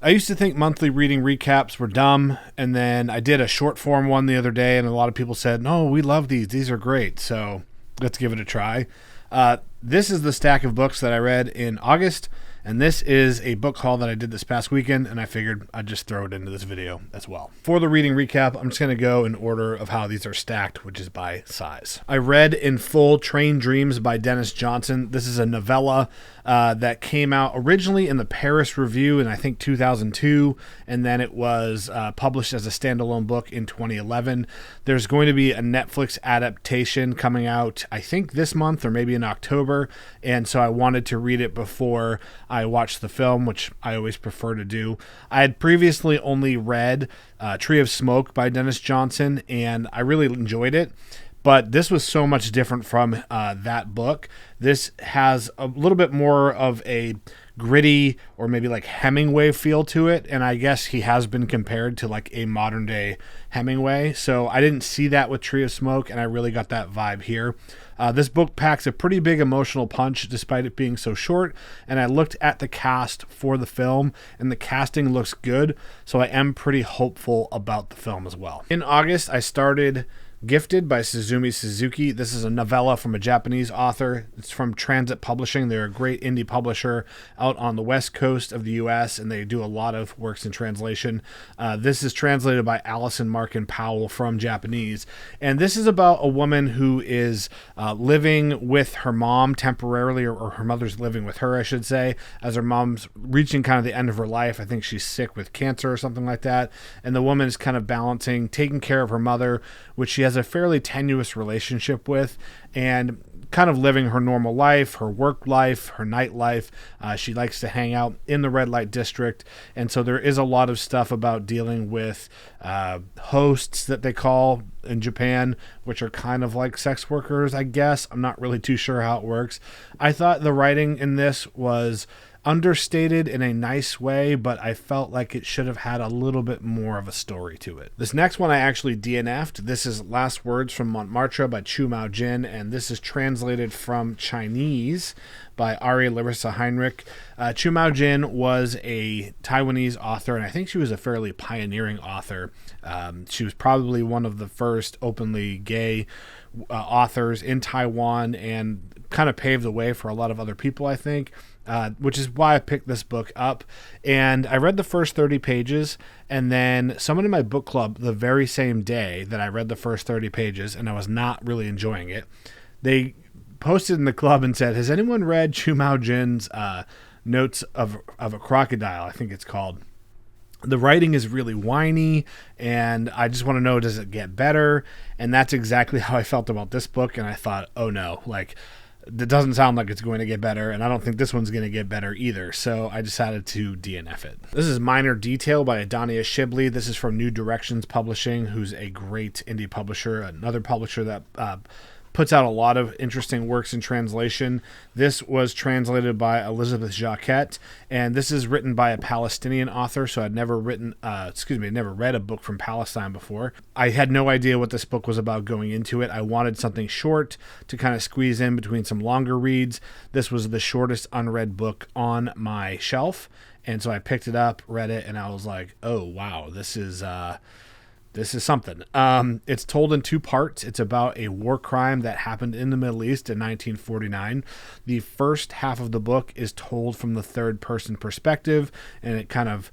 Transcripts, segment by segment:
I used to think monthly reading recaps were dumb, and then I did a short form one the other day, and a lot of people said, no, we love these. These are great. So let's give it a try. This is the stack of books that I read in August, and this is a book haul that I did this past weekend, and I figured I'd just throw it into this video as well. For the reading recap, I'm just going to go in order of how these are stacked, which is by size. I read in full Train Dreams by Dennis Johnson. This is a novella that came out originally in the Paris Review in, I think, 2002, and then it was published as a standalone book in 2011. There's going to be a Netflix adaptation coming out, I think, this month or maybe in October, and so I wanted to read it before I watched the film, which I always prefer to do. I had previously only read Tree of Smoke by Dennis Johnson, and I really enjoyed it. But this was so much different from that book. This has a little bit more of a gritty or maybe like Hemingway feel to it. And I guess he has been compared to like a modern day Hemingway. So I didn't see that with Tree of Smoke, and I really got that vibe here. This book packs a pretty big emotional punch despite it being so short. And I looked at the cast for the film, and the casting looks good. So I am pretty hopeful about the film as well. In August, I started Gifted by Suzumi Suzuki. This is a novella from a Japanese author. It's from Transit Publishing. They're a great indie publisher out on the west coast of the U.S., and they do a lot of works in translation. This is translated by Allison Markin Powell from Japanese, and this is about a woman who is living with her mom temporarily, or her mother's living with her, I should say, as her mom's reaching kind of the end of her life. I think she's sick with cancer or something like that, and the woman is kind of balancing taking care of her mother, which she has a fairly tenuous relationship with, and kind of living her normal life, her work life, her nightlife. She likes to hang out in the red light district, and so there is a lot of stuff about dealing with hosts that they call in Japan, which are kind of like sex workers, I guess. I'm not really too sure how it works. I thought the writing in this was understated in a nice way, but I felt like it should have had a little bit more of a story to it. This next one I actually DNF'd. This is Last Words from Montmartre by Chu Jin, and this is translated from Chinese by Ari Larissa Heinrich. Chu Jin was a Taiwanese author, and I think she was a fairly pioneering author. She was probably one of the first openly gay authors in Taiwan, and kind of paved the way for a lot of other people, I think. Which is why I picked this book up. And I read the first 30 pages, and then someone in my book club the very same day that I read the first 30 pages, and I was not really enjoying it, they posted in the club and said, has anyone read Chu Jin's Notes of a Crocodile, I think it's called. The writing is really whiny, and I just want to know, does it get better? And that's exactly how I felt about this book, and I thought, oh no, like, it doesn't sound like it's going to get better, and I don't think this one's going to get better either, so I decided to DNF it. This is Minor Detail by Adania Shibley. This is from New Directions Publishing, who's a great indie publisher, another publisher that puts out a lot of interesting works in translation. This was translated by Elizabeth Jacquet, and this is written by a Palestinian author, so I'd never never read a book from Palestine before. I had no idea what this book was about going into it. I wanted something short to kind of squeeze in between some longer reads. This was the shortest unread book on my shelf, and so I picked it up, read it, and I was like, oh wow, this is something. It's told in two parts. It's about a war crime that happened in the Middle East in 1949. The first half of the book is told from the third person perspective, and it kind of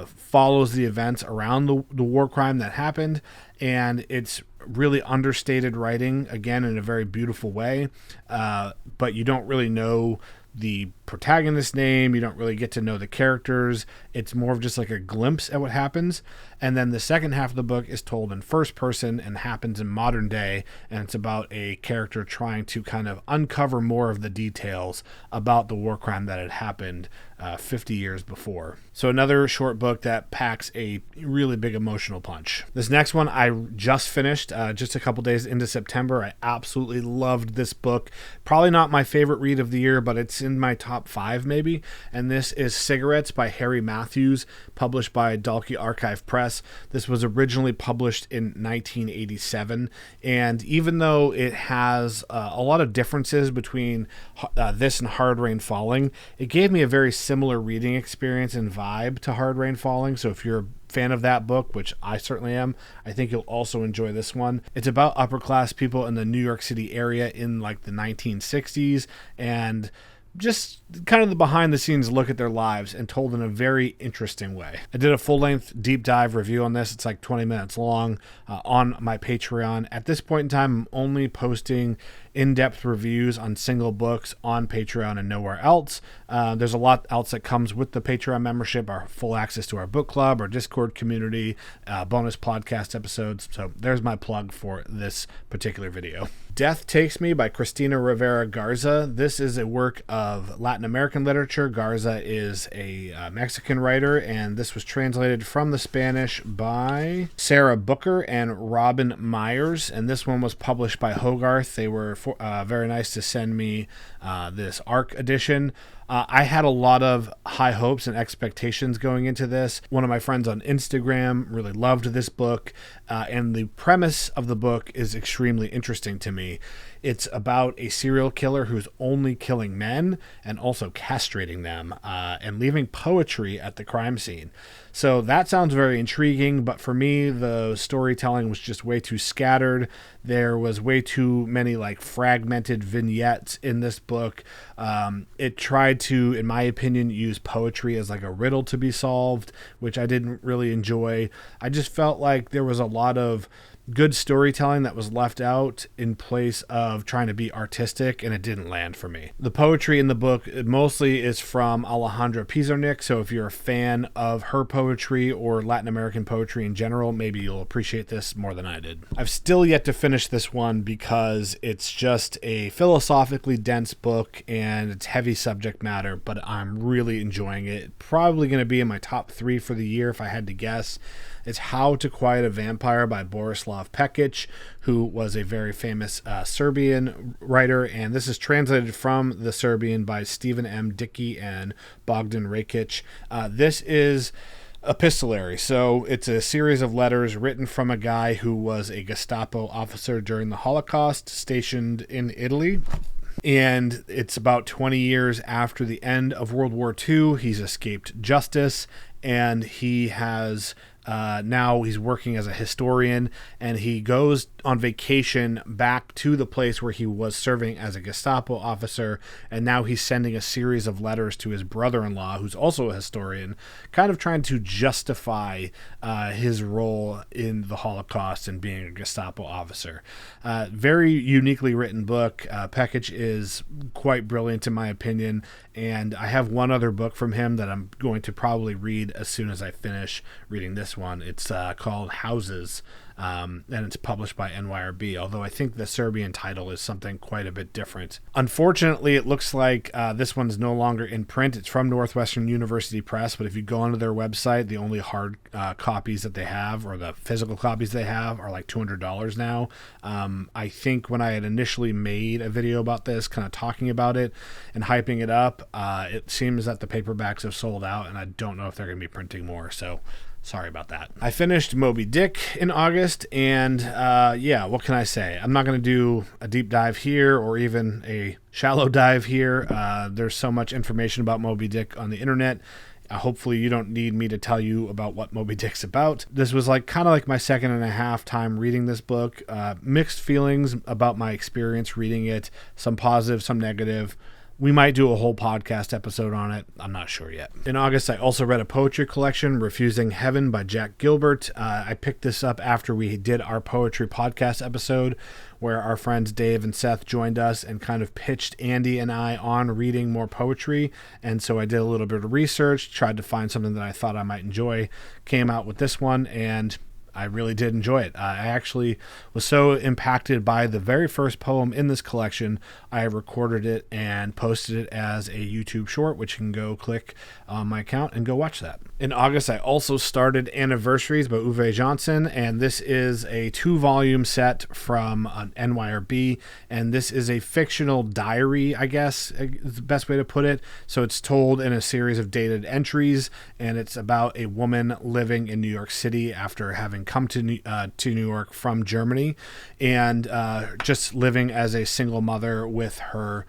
follows the events around the war crime that happened. And it's really understated writing, again, in a very beautiful way. But you don't really know the protagonist's name. You don't really get to know the characters. It's more of just like a glimpse at what happens. And then the second half of the book is told in first person and happens in modern day. And it's about a character trying to kind of uncover more of the details about the war crime that had happened 50 years before. So another short book that packs a really big emotional punch. This next one I just finished just a couple days into September. I absolutely loved this book. Probably not my favorite read of the year, but it's in my top top 5 maybe. And this is Cigarettes by Harry Matthews, published by Dalkey Archive Press. This was originally published in 1987. And even though it has a lot of differences between this and Hard Rain Falling, it gave me a very similar reading experience and vibe to Hard Rain Falling. So if you're a fan of that book, which I certainly am, I think you'll also enjoy this one. It's about upper class people in the New York City area in like the 1960s, and just kind of the behind the scenes look at their lives, and told in a very interesting way. I did a full length deep dive review on this. It's like 20 minutes long on my Patreon. At this point in time, I'm only posting in-depth reviews on single books on Patreon and nowhere else. There's a lot else that comes with the Patreon membership, our full access to our book club, our Discord community, bonus podcast episodes. So there's my plug for this particular video. Death Takes Me by Cristina Rivera Garza. This is a work of Latin American literature. Garza is a Mexican writer, and this was translated from the Spanish by Sarah Booker and Robin Myers, and this one was published by Hogarth. They were very nice to send me this ARC edition. I had a lot of high hopes and expectations going into this. One of my friends on Instagram really loved this book, and the premise of the book is extremely interesting to me. It's about a serial killer who's only killing men and also castrating them and leaving poetry at the crime scene. So that sounds very intriguing, but for me, the storytelling was just way too scattered. There was way too many like fragmented vignettes in this book. It tried to, in my opinion, use poetry as like a riddle to be solved, which I didn't really enjoy. I just felt like there was a lot of good storytelling that was left out in place of trying to be artistic, and it didn't land for me. The poetry in the book mostly is from Alejandra Pizarnik, so if you're a fan of her poetry or Latin American poetry in general, maybe you'll appreciate this more than I did. I've still yet to finish this one because it's just a philosophically dense book and it's heavy subject matter, but I'm really enjoying it. Probably going to be in my top 3 for the year if I had to guess. It's How to Quiet a Vampire by Borislav Pekic, who was a very famous Serbian writer, and this is translated from the Serbian by Stephen M. Dickey and Bogdan Rakic. This is epistolary, so it's a series of letters written from a guy who was a Gestapo officer during the Holocaust, stationed in Italy. And it's about 20 years after the end of World War II. He's escaped justice, and he has now he's working as a historian, and he goes on vacation back to the place where he was serving as a Gestapo officer, and now he's sending a series of letters to his brother-in-law, who's also a historian, kind of trying to justify his role in the Holocaust and being a Gestapo officer. Very uniquely written book. Pekic is quite brilliant in my opinion, and I have one other book from him that I'm going to probably read as soon as I finish reading this one. It's called Houses, and it's published by NYRB, although I think the Serbian title is something quite a bit different. Unfortunately, it looks like this one's no longer in print. It's from Northwestern University Press, but if you go onto their website, the only hard copies that they have, or the physical copies they have, are like $200 now. I think when I had initially made a video about this, kind of talking about it and hyping it up, it seems that the paperbacks have sold out, and I don't know if they're going to be printing more, so sorry about that. I finished Moby Dick in August, and yeah, what can I say? I'm not going to do a deep dive here or even a shallow dive here. There's so much information about Moby Dick on the internet. Hopefully you don't need me to tell you about what Moby Dick's about. This was like kind of like my second and a half time reading this book. Mixed feelings about my experience reading it. Some positive, some negative. We might do a whole podcast episode on it. I'm not sure yet. In August, I also read a poetry collection, Refusing Heaven by Jack Gilbert. I picked this up after we did our poetry podcast episode, where our friends Dave and Seth joined us and kind of pitched Andy and I on reading more poetry. And so I did a little bit of research, tried to find something that I thought I might enjoy, came out with this one, and I really did enjoy it. I actually was so impacted by the very first poem in this collection, I recorded it and posted it as a YouTube short, which you can go click on my account and go watch that. In August, I also started Anniversaries by Uwe Johnson, and this is a 2-volume set from NYRB, and this is a fictional diary, I guess is the best way to put it. So it's told in a series of dated entries, and it's about a woman living in New York City after having come to New York from Germany, and just living as a single mother with her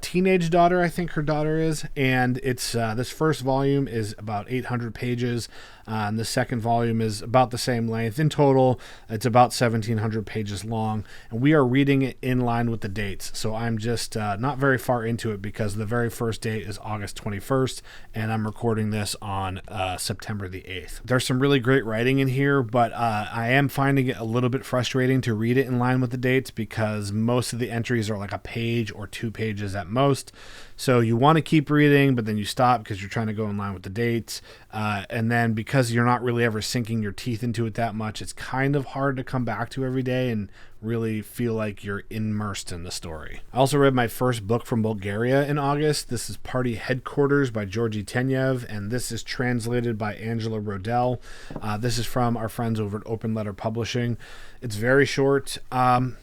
teenage daughter, I think her daughter is, and it's this first volume is about 800 pages, and the second volume is about the same length. In total, it's about 1,700 pages long, and we are reading it in line with the dates, so I'm just not very far into it because the very first date is August 21st, and I'm recording this on September the 8th. There's some really great writing in here, but I am finding it a little bit frustrating to read it in line with the dates because most of the entries are like a page or 2 pages at most. So you want to keep reading, but then you stop because you're trying to go in line with the dates. And then because you're not really ever sinking your teeth into it that much, it's kind of hard to come back to every day and really feel like you're immersed in the story. I also read my first book from Bulgaria in August. This is Party Headquarters by Georgi Tenyev, and this is translated by Angela Rodell. This is from our friends over at Open Letter Publishing. It's very short. I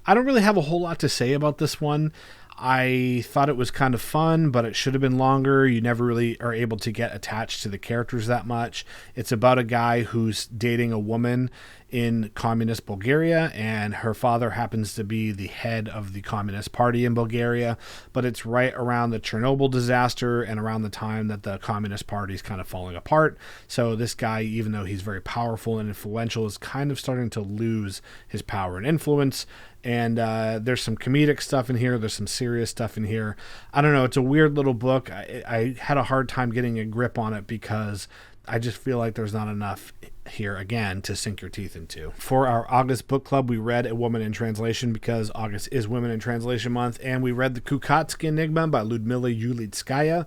don't really have a whole lot to say about this one. I thought it was kind of fun, but it should have been longer. You never really are able to get attached to the characters that much. It's about a guy who's dating a woman in communist Bulgaria, and her father happens to be the head of the Communist Party in Bulgaria, but it's right around the Chernobyl disaster and around the time that the Communist Party is kind of falling apart. So this guy, even though he's very powerful and influential, is kind of starting to lose his power and influence. And there's some comedic stuff in here. There's some serious stuff in here. I don't know. It's a weird little book. I had a hard time getting a grip on it because I just feel like there's not enough here, again, to sink your teeth into. For our August book club, we read A Woman in Translation because August is Women in Translation Month, and we read The Kukatsky Enigma by Ludmila Ulitskaya.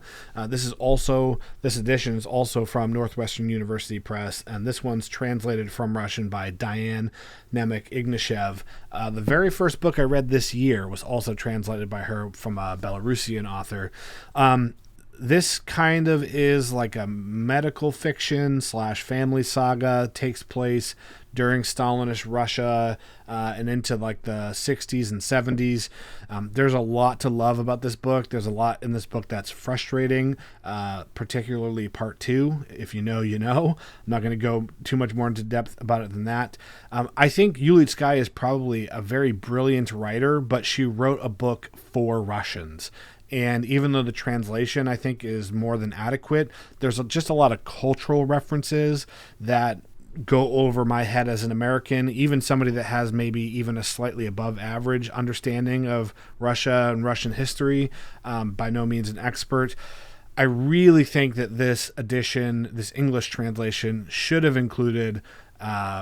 This edition is also from Northwestern University Press, and this one's translated from Russian by Diane Nemec Ignashev. The very first book I read this year was also translated by her from a Belarusian author. This kind of is like a medical fiction / family saga. Takes place during Stalinist Russia and into like the 60s and 70s. There's a lot to love about this book. There's a lot in this book that's frustrating, particularly part 2. If you know, you know. I'm not going to go too much more into depth about it than that. I think Ulitskaya is probably a very brilliant writer, but she wrote a book for Russians. And even though the translation, I think, is more than adequate, there's just a lot of cultural references that go over my head as an American, even somebody that has maybe even a slightly above average understanding of Russia and Russian history, by no means an expert. I really think that this edition, this English translation, should have included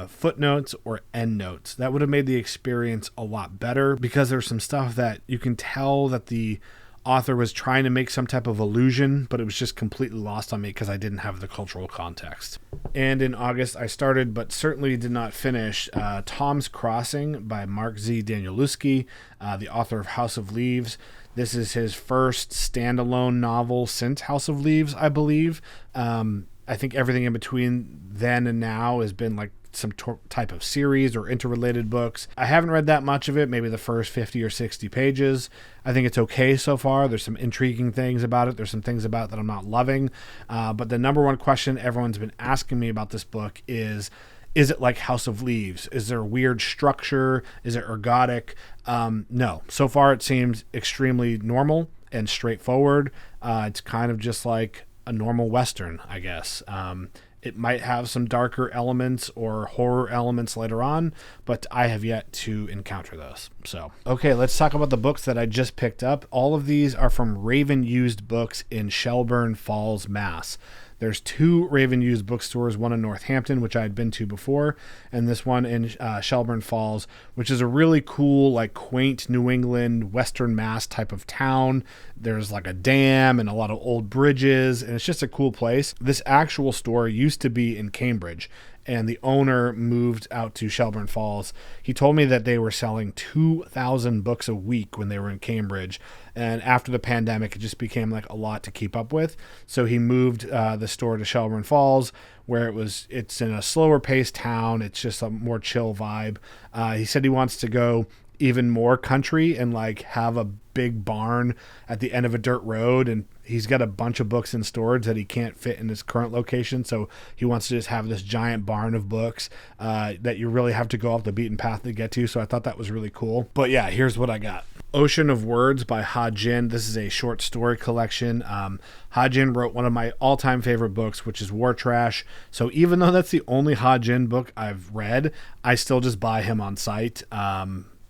footnotes or endnotes. That would have made the experience a lot better because there's some stuff that you can tell that the author was trying to make some type of allusion, but it was just completely lost on me because I didn't have the cultural context. And in August, I started, but certainly did not finish, Tom's Crossing by Mark Z. Danielewski, the author of House of Leaves. This is his first standalone novel since House of Leaves, I believe. I think everything in between then and now has been like some type of series or interrelated books. I haven't read that much of it, maybe the first 50 or 60 pages. I think it's okay so far. There's some intriguing things about it. There's some things about it that I'm not loving. But the number one question everyone's been asking me about this book is it like House of Leaves? Is there a weird structure? Is it ergodic? No. So far it seems extremely normal and straightforward. It's kind of just like a normal Western, I guess. It might have some darker elements or horror elements later on, but I have yet to encounter those. So, okay, let's talk about the books that I just picked up. All of these are from Raven Used Books in Shelburne Falls, Mass. There's 2 Raven Used bookstores, one in Northampton, which I had been to before, and this one in Shelburne Falls, which is a really cool, like quaint New England, Western Mass type of town. There's like a dam and a lot of old bridges, and it's just a cool place. This actual store used to be in Cambridge, and the owner moved out to Shelburne Falls. He told me that they were selling 2,000 books a week when they were in Cambridge. And after the pandemic, it just became like a lot to keep up with. So he moved the store to Shelburne Falls, where it's in a slower paced town. It's just a more chill vibe. He said he wants to go even more country and like have a big barn at the end of a dirt road, and he's got a bunch of books in storage that he can't fit in his current location, so he wants to just have this giant barn of books that you really have to go off the beaten path to get to. So I thought that was really cool. But yeah, here's what I got. Ocean of Words by Ha Jin. This is a short story collection. Ha Jin wrote one of my all-time favorite books, which is War Trash. So even though that's the only Ha Jin book I've read, I still just buy him on site.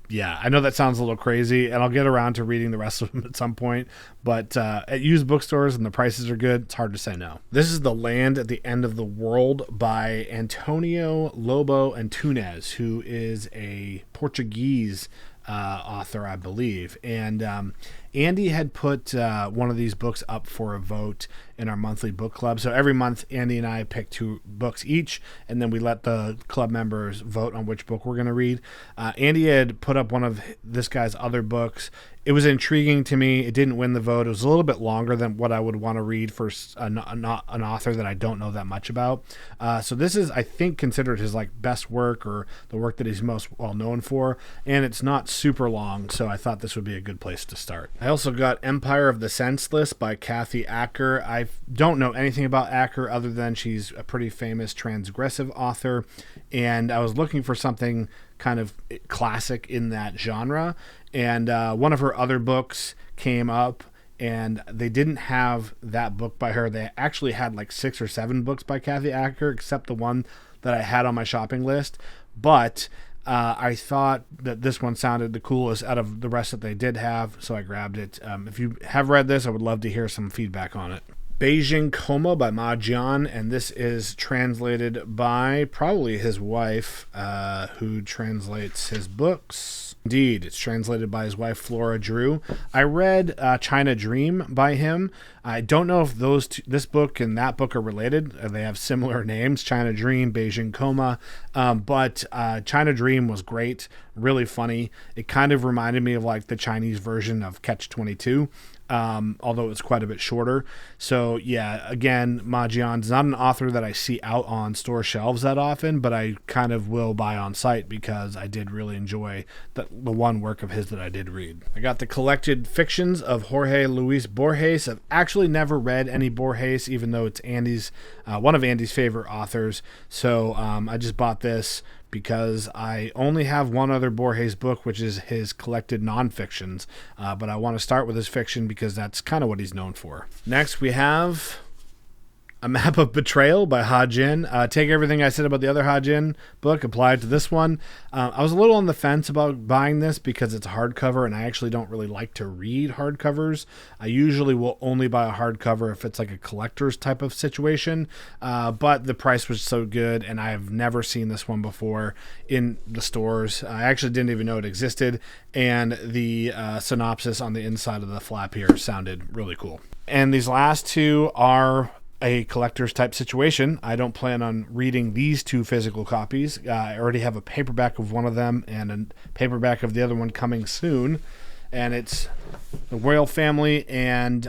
Yeah, I know that sounds a little crazy, and I'll get around to reading the rest of them at some point, but at used bookstores and the prices are good, it's hard to say no. This is The Land at the End of the World by Antonio Lobo Antunes, who is a Portuguese author, I believe. And Andy had put one of these books up for a vote in our monthly book club. So every month, Andy and I pick 2 books each, and then we let the club members vote on which book we're going to read. Andy had put up one of this guy's other books. It was intriguing to me. It didn't win the vote. It was a little bit longer than what I would want to read for an author that I don't know that much about. So this is, I think, considered his like best work, or the work that he's most well known for. And it's not super long, so I thought this would be a good place to start. I also got Empire of the Senseless by Kathy Acker. I don't know anything about Acker other than she's a pretty famous transgressive author, and I was looking for something kind of classic in that genre, and one of her other books came up, and they didn't have that book by her. They actually had like 6 or 7 books by Kathy Acker, except the one that I had on my shopping list. But I thought that this one sounded the coolest out of the rest that they did have, so I grabbed it. If you have read this, I would love to hear some feedback on it. Beijing Coma by Ma Jian, and this is translated by probably his wife, who translates his books. Indeed, it's translated by his wife, Flora Drew. I read China Dream by him. I don't know if this book and that book are related. They have similar names, China Dream, Beijing Coma. But China Dream was great, really funny. It kind of reminded me of like the Chinese version of Catch-22. Although it's quite a bit shorter. So yeah, again, Ma Jian's not an author that I see out on store shelves that often, but I kind of will buy on site because I did really enjoy the one work of his that I did read. I got the collected fictions of Jorge Luis Borges. I've actually never read any Borges, even though it's one of Andy's favorite authors. So I just bought this because I only have one other Borges book, which is his collected nonfictions. But I want to start with his fiction because that's kind of what he's known for. Next, we have A Map of Betrayal by Ha Jin. Take everything I said about the other Ha Jin book, apply it to this one. I was a little on the fence about buying this because it's a hardcover, and I actually don't really like to read hardcovers. I usually will only buy a hardcover if it's like a collector's type of situation, but the price was so good, and I've never seen this one before in the stores. I actually didn't even know it existed, and the synopsis on the inside of the flap here sounded really cool. And these last 2 are a collector's type situation. I don't plan on reading these 2 physical copies. I already have a paperback of one of them and a paperback of the other one coming soon. And it's The Royal Family and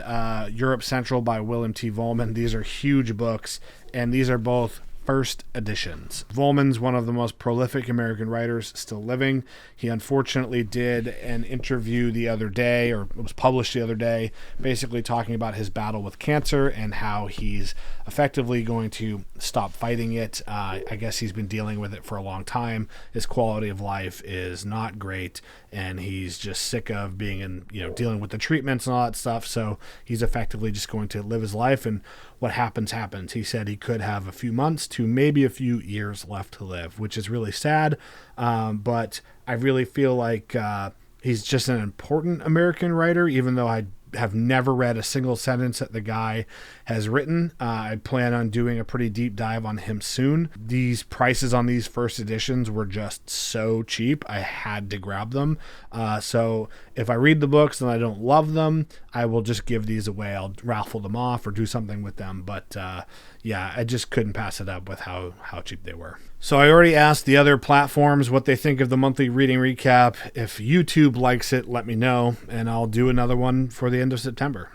Europe Central by William T. Vollmann. These are huge books, and these are both first editions. Vollmann's one of the most prolific American writers still living. He unfortunately did an interview the other day, or it was published the other day, basically talking about his battle with cancer and how he's effectively going to stop fighting it. I guess he's been dealing with it for a long time. His quality of life is not great, and he's just sick of being dealing with the treatments and all that stuff. So he's effectively just going to live his life, and what happens, happens. He said he could have a few months to maybe a few years left to live, which is really sad. But I really feel like he's just an important American writer, even though I have never read a single sentence that the guy has written. I plan on doing a pretty deep dive on him soon. These prices on these first editions were just so cheap. I had to grab them. So if I read the books and I don't love them, I will just give these away. I'll raffle them off or do something with them. But yeah, I just couldn't pass it up with how cheap they were. So I already asked the other platforms what they think of the monthly reading recap. If YouTube likes it, let me know, and I'll do another one for the end of September.